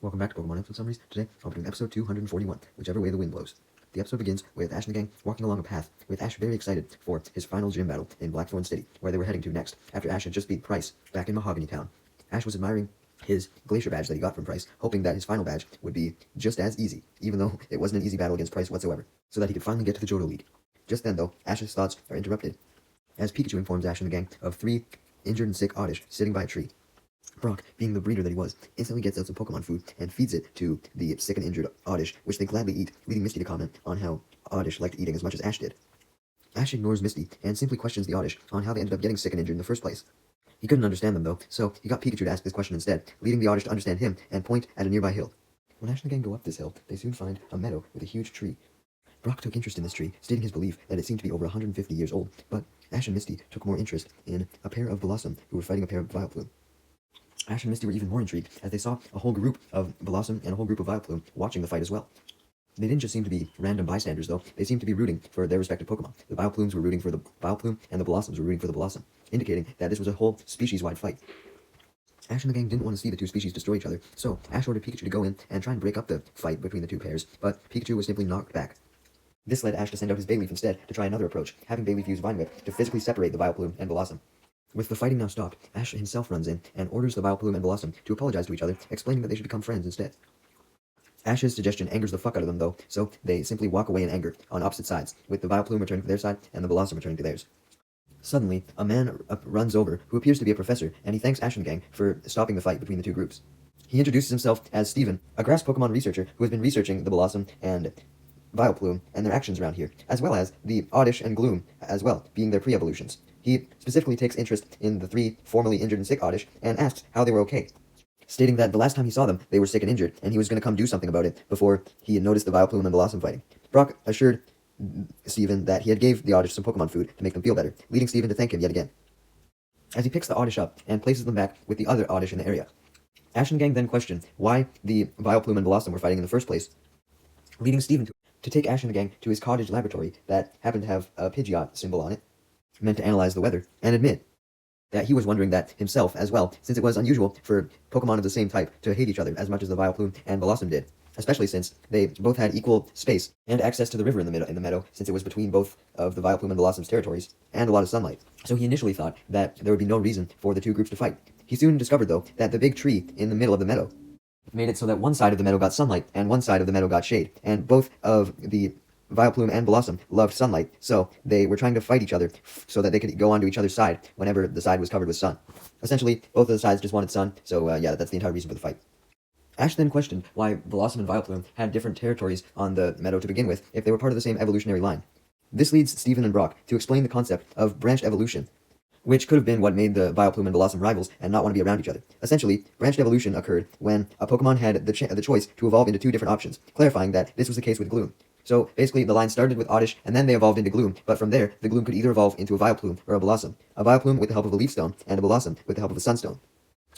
Welcome back to Pokemon Episode Summaries. Today, I'll be doing episode 241, Whichever Way the Wind Blows. The episode begins with Ash and the gang walking along a path, with Ash very excited for his final gym battle in Blackthorn City, where they were heading to next, after Ash had just beat Price back in Mahogany Town. Ash was admiring his Glacier badge that he got from Price, hoping that his final badge would be just as easy, even though it wasn't an easy battle against Price whatsoever, so that he could finally get to the Johto League. Just then, though, Ash's thoughts are interrupted, as Pikachu informs Ash and the gang of 3 injured and sick Oddish sitting by a tree. Brock, being the breeder that he was, instantly gets out some Pokemon food and feeds it to the sick and injured Oddish, which they gladly eat, leading Misty to comment on how Oddish liked eating as much as Ash did. Ash ignores Misty and simply questions the Oddish on how they ended up getting sick and injured in the first place. He couldn't understand them though, so he got Pikachu to ask this question instead, leading the Oddish to understand him and point at a nearby hill. When Ash and the gang go up this hill, they soon find a meadow with a huge tree. Brock took interest in this tree, stating his belief that it seemed to be over 150 years old, but Ash and Misty took more interest in a pair of Blossom who were fighting a pair of Vileplume. Ash and Misty were even more intrigued as they saw a whole group of Blossom and a whole group of Vileplume watching the fight as well. They didn't just seem to be random bystanders though, they seemed to be rooting for their respective Pokemon. The Vileplumes were rooting for the Vileplume and the Blossoms were rooting for the Blossom, indicating that this was a whole species-wide fight. Ash and the gang didn't want to see the two species destroy each other, so Ash ordered Pikachu to go in and try and break up the fight between the two pairs, but Pikachu was simply knocked back. This led Ash to send out his Bayleaf instead to try another approach, having Bayleaf use Vine Whip to physically separate the Vileplume and Blossom. With the fighting now stopped, Ash himself runs in and orders the Vileplume and Blossom to apologize to each other, explaining that they should become friends instead. Ash's suggestion angers the fuck out of them though, so they simply walk away in anger on opposite sides, with the Vileplume returning to their side and the Blossom returning to theirs. Suddenly, a man runs over who appears to be a professor, and he thanks Ash and gang for stopping the fight between the two groups. He introduces himself as Steven, a grass Pokemon researcher who has been researching the Blossom and Vileplume and their actions around here, as well as the Oddish and Gloom as well, being their pre-evolutions. He specifically takes interest in the 3 formerly injured and sick Oddish and asks how they were okay, stating that the last time he saw them, they were sick and injured, and he was going to come do something about it before he had noticed the Vileplume and Blossom fighting. Brock assured Steven that he had gave the Oddish some Pokemon food to make them feel better, leading Steven to thank him yet again. As he picks the Oddish up and places them back with the other Oddish in the area, Ash and gang then question why the Vileplume and Blossom were fighting in the first place, leading Steven to take Ash and the gang to his cottage laboratory that happened to have a Pidgeot symbol on it, meant to analyze the weather, and admit that he was wondering that himself as well, since it was unusual for Pokemon of the same type to hate each other as much as the Vileplume and Blossom did, especially since they both had equal space and access to the river in the meadow, since it was between both of the Vileplume and Blossom's territories, and a lot of sunlight. So he initially thought that there would be no reason for the two groups to fight. He soon discovered, though, that the big tree in the middle of the meadow made it so that one side of the meadow got sunlight and one side of the meadow got shade, and both of the Vileplume and Blossom loved sunlight, so they were trying to fight each other so that they could go onto each other's side whenever the side was covered with sun. Essentially, both of the sides just wanted sun, so yeah, that's the entire reason for the fight. Ash then questioned why Blossom and Vileplume had different territories on the meadow to begin with if they were part of the same evolutionary line. This leads Steven and Brock to explain the concept of branched evolution, which could have been what made the Vileplume and Blossom rivals and not want to be around each other. Essentially, branched evolution occurred when a Pokemon had the choice to evolve into 2 different options, clarifying that this was the case with Gloom. So basically, the line started with Oddish, and then they evolved into Gloom, but from there, the Gloom could either evolve into a Vileplume or a Blossom. A Vileplume with the help of a Leaf Stone, and a Blossom with the help of a Sunstone,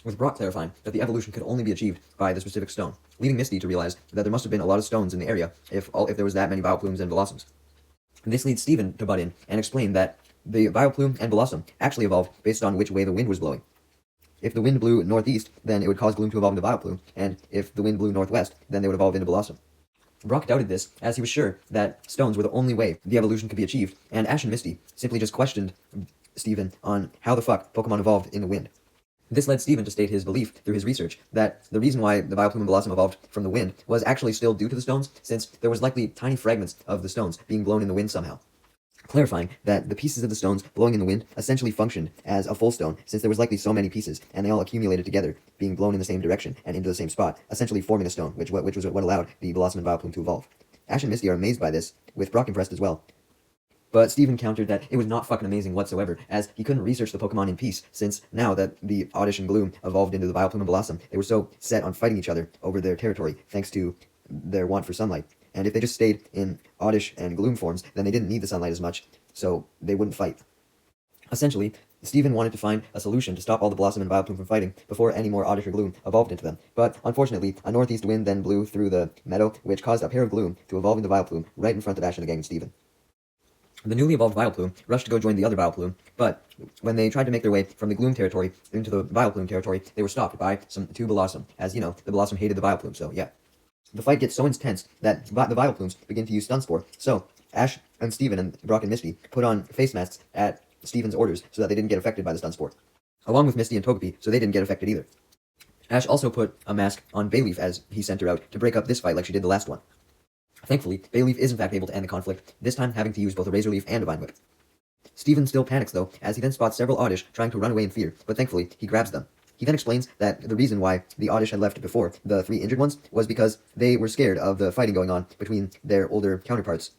with Brock clarifying that the evolution could only be achieved by the specific stone, leading Misty to realize that there must have been a lot of stones in the area if there was that many Vileplumes and Blossoms. And this leads Steven to butt in and explain that the Vileplume and Blossom actually evolved based on which way the wind was blowing. If the wind blew northeast, then it would cause Gloom to evolve into Vileplume, and if the wind blew northwest, then they would evolve into Blossom. Brock doubted this, as he was sure that stones were the only way the evolution could be achieved, and Ash and Misty simply just questioned Steven on how the fuck Pokemon evolved in the wind. This led Steven to state his belief through his research that the reason why the Vileplume and Blossom evolved from the wind was actually still due to the stones, since there was likely tiny fragments of the stones being blown in the wind somehow, clarifying that the pieces of the stones blowing in the wind essentially functioned as a full stone, since there was likely so many pieces, and they all accumulated together, being blown in the same direction and into the same spot, essentially forming a stone, which was what allowed the Blossom and Vileplume to evolve. Ash and Misty are amazed by this, with Brock impressed as well. But Steven countered that it was not fucking amazing whatsoever, as he couldn't research the Pokemon in peace, since now that the Oddish and Gloom evolved into the Vileplume and Blossom, they were so set on fighting each other over their territory, thanks to their want for sunlight. And if they just stayed in Oddish and Gloom forms, then they didn't need the sunlight as much, so they wouldn't fight. Essentially, Steven wanted to find a solution to stop all the Blossom and Vileplume from fighting before any more Oddish or Gloom evolved into them. But unfortunately, a northeast wind then blew through the meadow, which caused a pair of Gloom to evolve into Vileplume right in front of Ash and the gang and Steven. The newly evolved Vileplume rushed to go join the other Vileplume, but when they tried to make their way from the Gloom territory into the Vileplume territory, they were stopped by two Blossom. As you know, the Blossom hated the Vileplume, so yeah. The fight gets so intense that the Vileplumes begin to use Stun Spore, so Ash and Steven and Brock and Misty put on face masks at Steven's orders so that they didn't get affected by the Stun Spore, along with Misty and Togepi, so they didn't get affected either. Ash also put a mask on Bayleaf as he sent her out to break up this fight like she did the last one. Thankfully, Bayleaf is in fact able to end the conflict, this time having to use both a Razor Leaf and a Vine Whip. Steven still panics though, as he then spots several Oddish trying to run away in fear, but thankfully, he grabs them. He then explains that the reason why the Oddish had left before, the three injured ones, was because they were scared of the fighting going on between their older counterparts,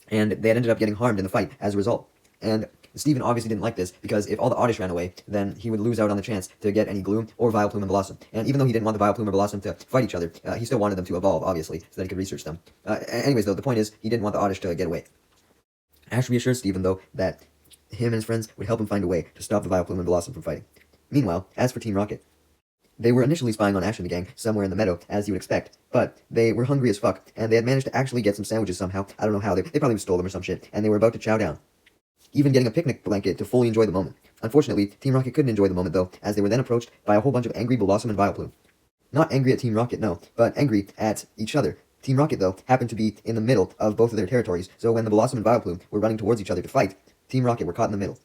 and they had ended up getting harmed in the fight as a result. And Steven obviously didn't like this, because if all the Oddish ran away, then he would lose out on the chance to get any Gloom or Vileplume and Blossom. And even though he didn't want the Vileplume or Blossom to fight each other, he still wanted them to evolve, obviously, so that he could research them. Anyways, though, the point is, he didn't want the Oddish to get away. Ash reassures Steven, though, that him and his friends would help him find a way to stop the Vileplume and Blossom from fighting. Meanwhile, as for Team Rocket, they were initially spying on Ash and the gang somewhere in the meadow, as you would expect, but they were hungry as fuck, and they had managed to actually get some sandwiches somehow. I don't know how, they probably stole them or some shit, and they were about to chow down, even getting a picnic blanket to fully enjoy the moment. Unfortunately, Team Rocket couldn't enjoy the moment though, as they were then approached by a whole bunch of angry Blossom and Vileplume. Not angry at Team Rocket, no, but angry at each other. Team Rocket, though, happened to be in the middle of both of their territories, so when the Blossom and Vileplume were running towards each other to fight, Team Rocket were caught in the middle.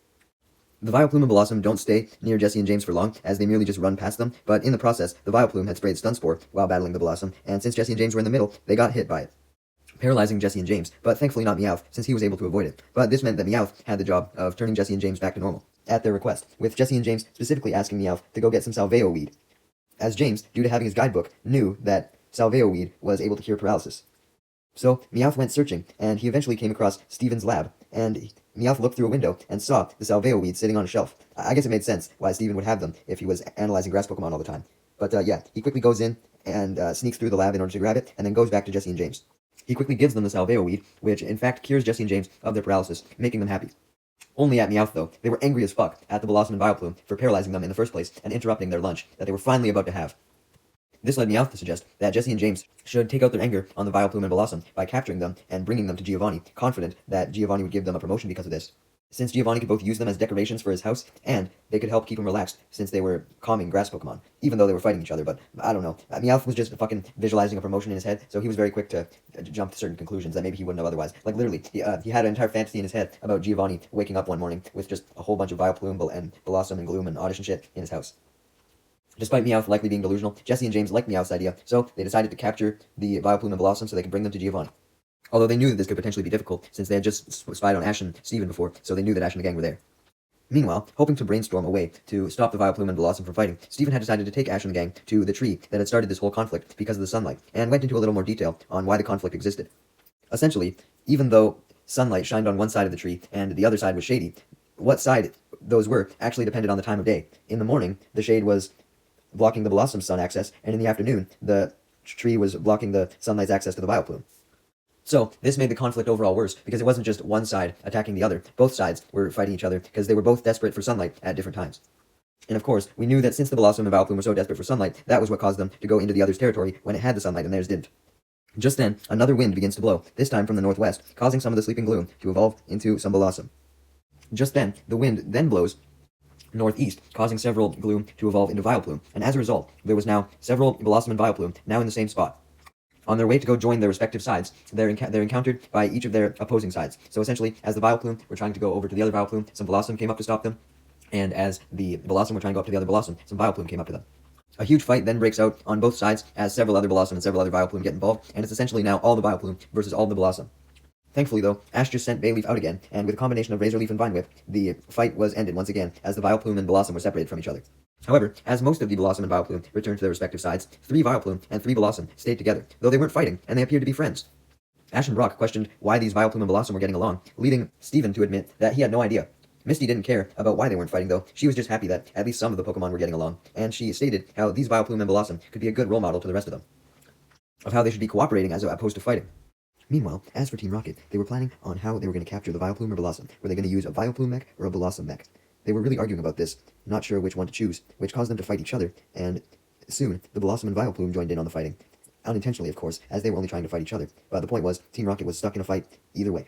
The Vileplume and Blossom don't stay near Jessie and James for long, as they merely just run past them, but in the process, the Vileplume had sprayed Stun Spore while battling the Blossom, and since Jessie and James were in the middle, they got hit by it, paralyzing Jessie and James, but thankfully not Meowth, since he was able to avoid it. But this meant that Meowth had the job of turning Jessie and James back to normal, at their request, with Jessie and James specifically asking Meowth to go get some Salveo weed, as James, due to having his guidebook, knew that Salveo weed was able to cure paralysis. So Meowth went searching, and he eventually came across Steven's lab, and Meowth looked through a window and saw the Salveo weed sitting on a shelf. I guess it made sense why Steven would have them if he was analyzing grass Pokemon all the time. But yeah, he quickly goes in and sneaks through the lab in order to grab it, and then goes back to Jessie and James. He quickly gives them the Salveo weed, which in fact cures Jessie and James of their paralysis, making them happy. Only at Meowth, though, they were angry as fuck at the Blossom and Vileplume for paralyzing them in the first place and interrupting their lunch that they were finally about to have. This led Meowth to suggest that Jessie and James should take out their anger on the Vileplume and Blossom by capturing them and bringing them to Giovanni, confident that Giovanni would give them a promotion because of this. Since Giovanni could both use them as decorations for his house, and they could help keep him relaxed since they were calming grass Pokemon, even though they were fighting each other, but I don't know. Meowth was just fucking visualizing a promotion in his head, so he was very quick to jump to certain conclusions that maybe he wouldn't have otherwise. Like literally, he had an entire fantasy in his head about Giovanni waking up one morning with just a whole bunch of Vileplume and Blossom and Gloom and Oddish and shit in his house. Despite Meowth likely being delusional, Jessie and James liked Meowth's idea, so they decided to capture the Vileplume and Blossom so they could bring them to Giovanni. Although they knew that this could potentially be difficult, since they had just spied on Ash and Steven before, so they knew that Ash and the gang were there. Meanwhile, hoping to brainstorm a way to stop the Vileplume and Blossom from fighting, Steven had decided to take Ash and the gang to the tree that had started this whole conflict because of the sunlight, and went into a little more detail on why the conflict existed. Essentially, even though sunlight shined on one side of the tree and the other side was shady, what side those were actually depended on the time of day. In the morning, the shade was blocking the Blossom's sun access, and in the afternoon, the tree was blocking the sunlight's access to the Vileplume. So, this made the conflict overall worse, because it wasn't just one side attacking the other. Both sides were fighting each other, because they were both desperate for sunlight at different times. And of course, we knew that since the Blossom and Vileplume were so desperate for sunlight, that was what caused them to go into the other's territory when it had the sunlight and theirs didn't. Just then, another wind begins to blow, this time from the northwest, causing some of the sleeping Gloom to evolve into some Blossom. Just then, the wind then blows northeast, causing several Gloom to evolve into Vileplume, and as a result, there was now several Blossom and Vileplume now in the same spot. On their way to go join their respective sides, they're encountered by each of their opposing sides. So essentially, as the Vileplume were trying to go over to the other Vileplume, some Blossom came up to stop them, and as the Blossom were trying to go up to the other Blossom, some Vileplume came up to them. A huge fight then breaks out on both sides as several other Blossom and several other Vileplume get involved, and it's essentially now all the Vileplume versus all the Blossom. Thankfully, though, Ash just sent Bayleaf out again, and with a combination of Razor Leaf and Vine Whip, the fight was ended once again, as the Vileplume and Blossom were separated from each other. However, as most of the Blossom and Vileplume returned to their respective sides, 3 Vileplume and 3 Blossom stayed together, though they weren't fighting, and they appeared to be friends. Ash and Brock questioned why these Vileplume and Blossom were getting along, leading Steven to admit that he had no idea. Misty didn't care about why they weren't fighting, though. She was just happy that at least some of the Pokemon were getting along, and she stated how these Vileplume and Blossom could be a good role model to the rest of them, of how they should be cooperating as opposed to fighting. Meanwhile, as for Team Rocket, they were planning on how they were going to capture the Vileplume or Blossom. Were they going to use a Vileplume mech or a Blossom mech? They were really arguing about this, not sure which one to choose, which caused them to fight each other, and soon the Blossom and Vileplume joined in on the fighting. Unintentionally, of course, as they were only trying to fight each other, but the point was, Team Rocket was stuck in a fight either way.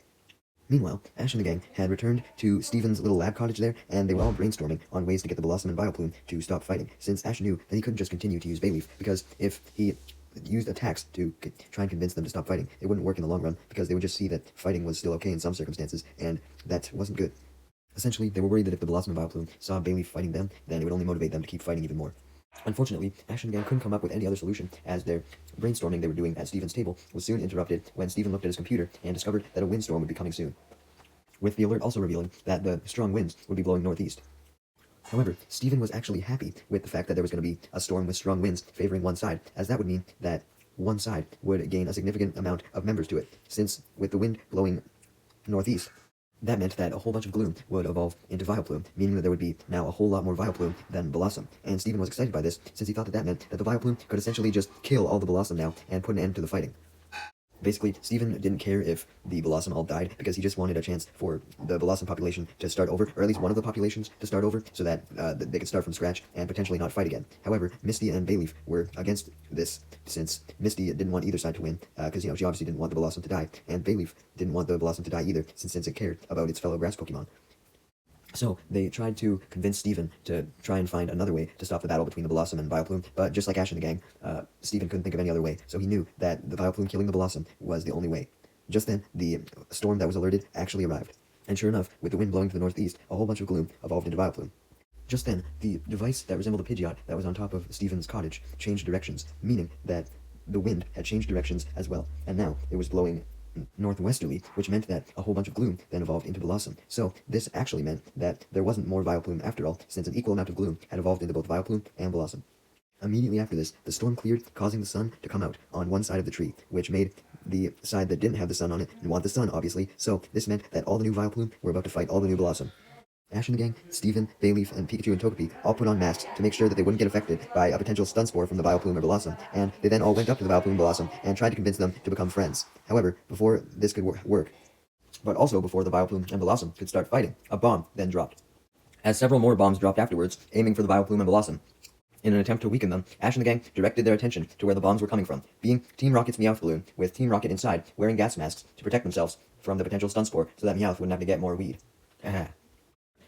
Meanwhile, Ash and the gang had returned to Steven's little lab cottage there, and they were all brainstorming on ways to get the Blossom and Vileplume to stop fighting, since Ash knew that he couldn't just continue to use Bayleaf, because if he used attacks to try and convince them to stop fighting, it wouldn't work in the long run, because they would just see that fighting was still okay in some circumstances, and that wasn't good. Essentially, they were worried that if the Blossom and Vileplume saw Bayleaf fighting them, then it would only motivate them to keep fighting even more. Unfortunately, Ash and the gang couldn't come up with any other solution, as their brainstorming they were doing at Steven's table was soon interrupted when Steven looked at his computer and discovered that a windstorm would be coming soon, with the alert also revealing that the strong winds would be blowing northeast. However, Steven was actually happy with the fact that there was going to be a storm with strong winds favoring one side, as that would mean that one side would gain a significant amount of members to it, since with the wind blowing northeast, that meant that a whole bunch of Gloom would evolve into Vileplume, meaning that there would be now a whole lot more Vileplume than Blossom, and Steven was excited by this, since he thought that that meant that the Vileplume could essentially just kill all the Blossom now and put an end to the fighting. Basically, Steven didn't care if the Blossom all died, because he just wanted a chance for the Blossom population to start over, or at least one of the populations to start over, so that they could start from scratch and potentially not fight again. However, Misty and Bayleaf were against this, since Misty didn't want either side to win, because she obviously didn't want the Blossom to die, and Bayleaf didn't want the Blossom to die either, since it cared about its fellow grass Pokemon. So, they tried to convince Steven to try and find another way to stop the battle between the Blossom and Vileplume, but just like Ash and the gang, Steven couldn't think of any other way, so he knew that the Vileplume killing the Blossom was the only way. Just then, the storm that was alerted actually arrived, and sure enough, with the wind blowing to the northeast, a whole bunch of Gloom evolved into Vileplume. Just then, the device that resembled a Pidgeot that was on top of Steven's cottage changed directions, meaning that the wind had changed directions as well, and now it was blowing northwesterly, which meant that a whole bunch of Gloom then evolved into Blossom. So this actually meant that there wasn't more Vileplume after all, since an equal amount of Gloom had evolved into both Vileplume and Blossom. Immediately after this, the storm cleared, causing the sun to come out on one side of the tree, which made the side that didn't have the sun on it want the sun, obviously, so this meant that all the new Vileplume were about to fight all the new Blossom. Ash and the gang, Steven, Bayleaf, and Pikachu and Togepi all put on masks to make sure that they wouldn't get affected by a potential stun spore from the Vileplume or Blossom, and they then all went up to the Vileplume and Blossom and tried to convince them to become friends. However, before this could work, but also before the Vileplume and Blossom could start fighting, a bomb then dropped. As several more bombs dropped afterwards, aiming for the Vileplume and Blossom, in an attempt to weaken them, Ash and the gang directed their attention to where the bombs were coming from, being Team Rocket's Meowth balloon, with Team Rocket inside, wearing gas masks to protect themselves from the potential stun spore so that Meowth wouldn't have to get more weed.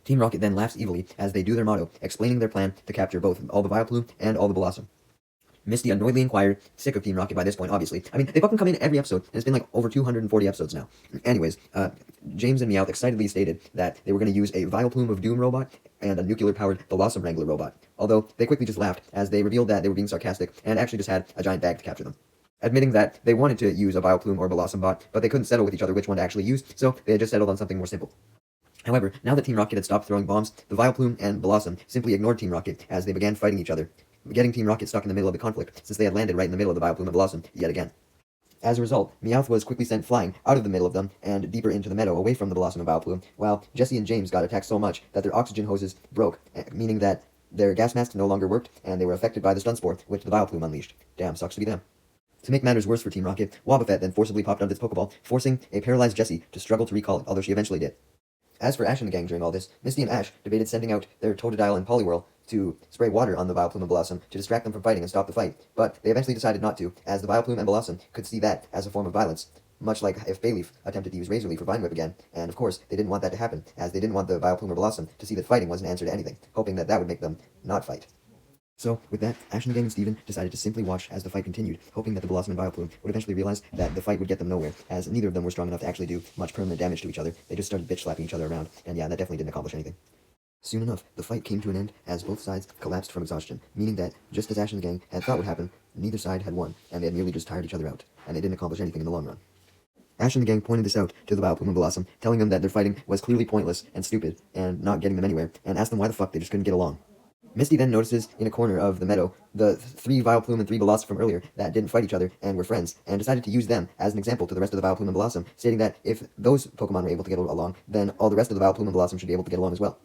Team Rocket then laughs evilly as they do their motto, explaining their plan to capture both all the Vileplume and all the Blossom. Misty annoyedly inquired, sick of Team Rocket by this point, obviously. I mean, they fucking come in every episode, and it's been like over 240 episodes now. Anyways, James and Meowth excitedly stated that they were going to use a Vileplume of Doom robot and a nuclear-powered Blossom Wrangler robot. Although, they quickly just laughed, as they revealed that they were being sarcastic, and actually just had a giant bag to capture them. Admitting that they wanted to use a Vileplume or Blossom bot, but they couldn't settle with each other which one to actually use, so they had just settled on something more simple. However, now that Team Rocket had stopped throwing bombs, the Vileplume and Blossom simply ignored Team Rocket as they began fighting each other, getting Team Rocket stuck in the middle of the conflict, since they had landed right in the middle of the Vileplume and Blossom yet again. As a result, Meowth was quickly sent flying out of the middle of them and deeper into the meadow away from the Blossom and Vileplume, while Jessie and James got attacked so much that their oxygen hoses broke, meaning that their gas masks no longer worked and they were affected by the stun spore, which the Vileplume unleashed. Damn, sucks to be them. To make matters worse for Team Rocket, Wobbuffet then forcibly popped out its Pokeball, forcing a paralyzed Jessie to struggle to recall it, although she eventually did. As for Ash and the gang during all this, Misty and Ash debated sending out their Totodile and Poliwhirl to spray water on the Vileplume and Blossom to distract them from fighting and stop the fight, but they eventually decided not to, as the Vileplume and Blossom could see that as a form of violence, much like if Bayleaf attempted to use Razor Leaf for Vine Whip again, and of course, they didn't want that to happen, as they didn't want the Vileplume or Blossom to see that fighting was an answer to anything, hoping that that would make them not fight. So, with that, Ash and the gang and Steven decided to simply watch as the fight continued, hoping that the Blossom and Vileplume would eventually realize that the fight would get them nowhere, as neither of them were strong enough to actually do much permanent damage to each other. They just started bitch-slapping each other around, and yeah, that definitely didn't accomplish anything. Soon enough, the fight came to an end as both sides collapsed from exhaustion, meaning that, just as Ash and the gang had thought would happen, neither side had won, and they had merely just tired each other out, and they didn't accomplish anything in the long run. Ash and the gang pointed this out to the Vileplume and Blossom, telling them that their fighting was clearly pointless and stupid, and not getting them anywhere, and asked them why the fuck they just couldn't get along. Misty then notices in a corner of the meadow the 3 Vileplume and 3 Blossom from earlier that didn't fight each other and were friends, and decided to use them as an example to the rest of the Vileplume and Blossom, stating that if those Pokemon were able to get along, then all the rest of the Vileplume and Blossom should be able to get along as well.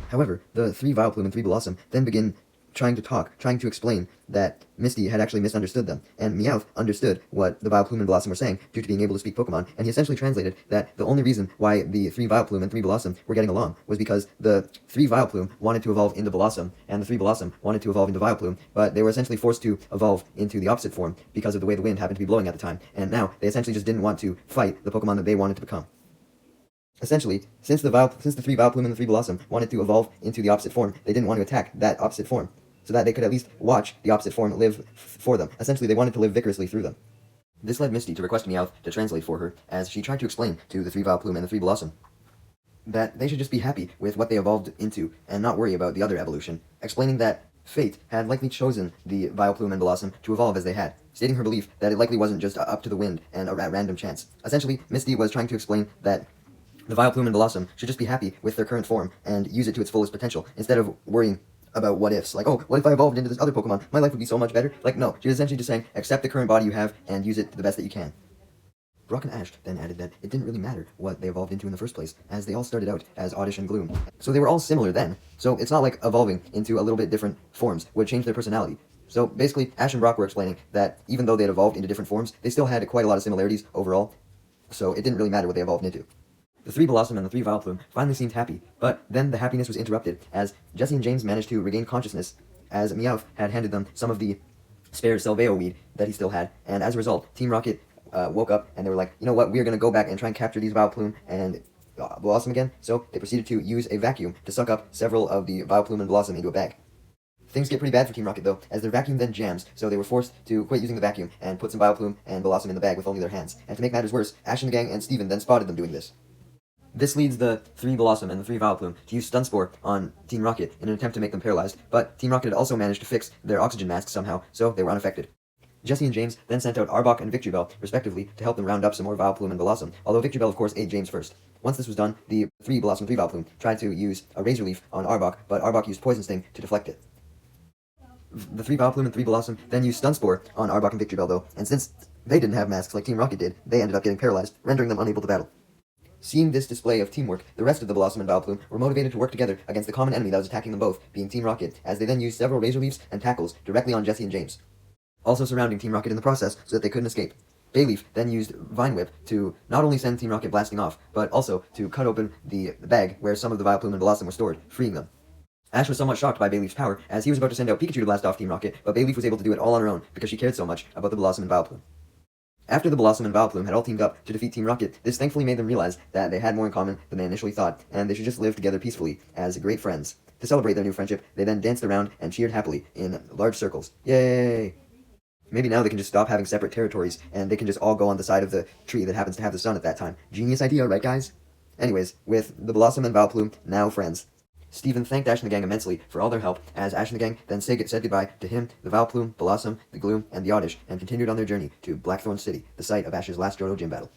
However, the 3 Vileplume and 3 Blossom then begin trying to explain that Misty had actually misunderstood them, and Meowth understood what the Vileplume and Blossom were saying due to being able to speak Pokemon, and he essentially translated that the only reason why the 3 Vileplume and 3 Blossom were getting along was because the 3 Vileplume wanted to evolve into Blossom, and the 3 Blossom wanted to evolve into Vileplume, but they were essentially forced to evolve into the opposite form because of the way the wind happened to be blowing at the time, and now they essentially just didn't want to fight the Pokemon that they wanted to become. Essentially, since the three Vileplume and the three Blossom wanted to evolve into the opposite form, they didn't want to attack that opposite form, so that they could at least watch the opposite form live for them. Essentially, they wanted to live vigorously through them. This led Misty to request Meowth to translate for her, as she tried to explain to the three Vileplume and the three Blossom that they should just be happy with what they evolved into and not worry about the other evolution, explaining that fate had likely chosen the Vileplume and Blossom to evolve as they had, stating her belief that it likely wasn't just up to the wind and a random chance. Essentially, Misty was trying to explain that the Vileplume and Blossom should just be happy with their current form and use it to its fullest potential, instead of worrying about what ifs. Like, oh, what if I evolved into this other Pokemon? My life would be so much better. Like, no, she was essentially just saying, accept the current body you have and use it to the best that you can. Brock and Ash then added that it didn't really matter what they evolved into in the first place, as they all started out as Oddish and Gloom. So they were all similar then, so it's not like evolving into a little bit different forms would change their personality. So basically, Ash and Brock were explaining that even though they had evolved into different forms, they still had quite a lot of similarities overall, so it didn't really matter what they evolved into. The three Blossom and the three Vileplume finally seemed happy, but then the happiness was interrupted as Jessie and James managed to regain consciousness, as Meowth had handed them some of the spare Salveo weed that he still had, and as a result, Team Rocket woke up and they were like, you know what, we're going to go back and try and capture these Vileplume and Blossom again. So they proceeded to use a vacuum to suck up several of the Vileplume and Blossom into a bag. Things get pretty bad for Team Rocket though, as their vacuum then jams, so they were forced to quit using the vacuum and put some Vileplume and Blossom in the bag with only their hands. And to make matters worse, Ash and the gang and Steven then spotted them doing this. This leads the three Blossom and the three Vileplume to use Stun Spore on Team Rocket in an attempt to make them paralyzed, but Team Rocket had also managed to fix their oxygen masks somehow, so they were unaffected. Jessie and James then sent out Arbok and Victreebel, respectively, to help them round up some more Vileplume and Blossom, although Victreebel, of course, ate James first. Once this was done, the three Blossom, three Vileplume tried to use a Razor Leaf on Arbok, but Arbok used Poison Sting to deflect it. The three Vileplume and three Blossom then used Stun Spore on Arbok and Victreebel, though, and since they didn't have masks like Team Rocket did, they ended up getting paralyzed, rendering them unable to battle. Seeing this display of teamwork, the rest of the Blossom and Vileplume were motivated to work together against the common enemy that was attacking them both, being Team Rocket, as they then used several Razor Leaves and Tackles directly on Jessie and James, also surrounding Team Rocket in the process so that they couldn't escape. Bayleaf then used Vine Whip to not only send Team Rocket blasting off, but also to cut open the bag where some of the Vileplume and Blossom were stored, freeing them. Ash was somewhat shocked by Bayleaf's power, as he was about to send out Pikachu to blast off Team Rocket, but Bayleaf was able to do it all on her own because she cared so much about the Blossom and Vileplume. After the Blossom and Vileplume had all teamed up to defeat Team Rocket, this thankfully made them realize that they had more in common than they initially thought, and they should just live together peacefully as great friends. To celebrate their new friendship, they then danced around and cheered happily in large circles. Yay! Maybe now they can just stop having separate territories, and they can just all go on the side of the tree that happens to have the sun at that time. Genius idea, right guys? Anyways, with the Blossom and Vileplume now friends, Steven thanked Ash and the gang immensely for all their help, as Ash and the gang then said goodbye to him, the Vileplume, Blossom, the Gloom, and the Oddish, and continued on their journey to Blackthorn City, the site of Ash's last Johto gym battle.